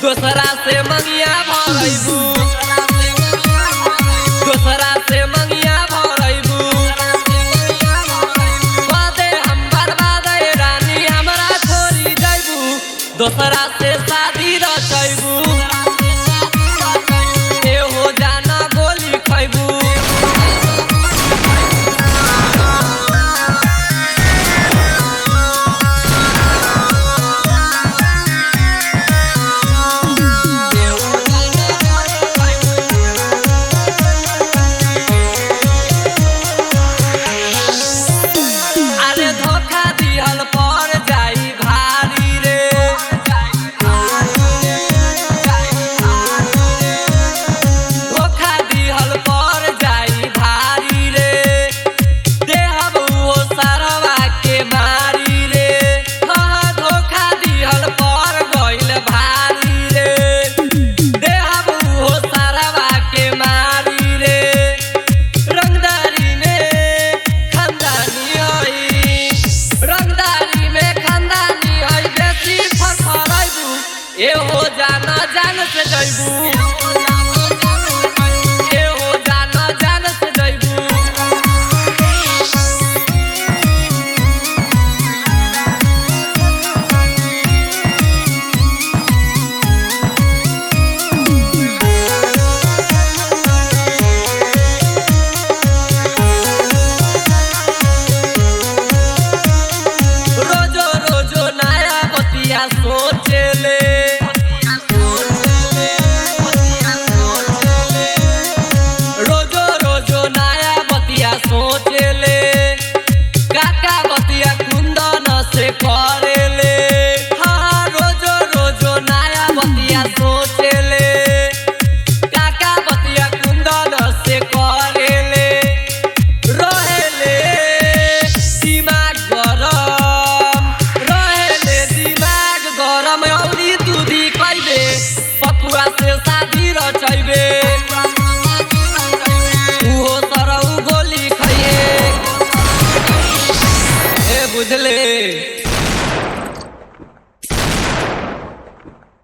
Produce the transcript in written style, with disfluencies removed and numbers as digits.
दोसरा से मंगिया भरैबू, दोसरा से मंगिया भरैबू, कदे हम बर्बाद रानी हमरा छोड़ी जाइबू, दोसरा से शादी रचैबू, एहो जाना गोली खैबू। एहो जाना जान से जइबू, एहो जाना जान से जइबू। रोजो रोजो नया बतिया सोचेले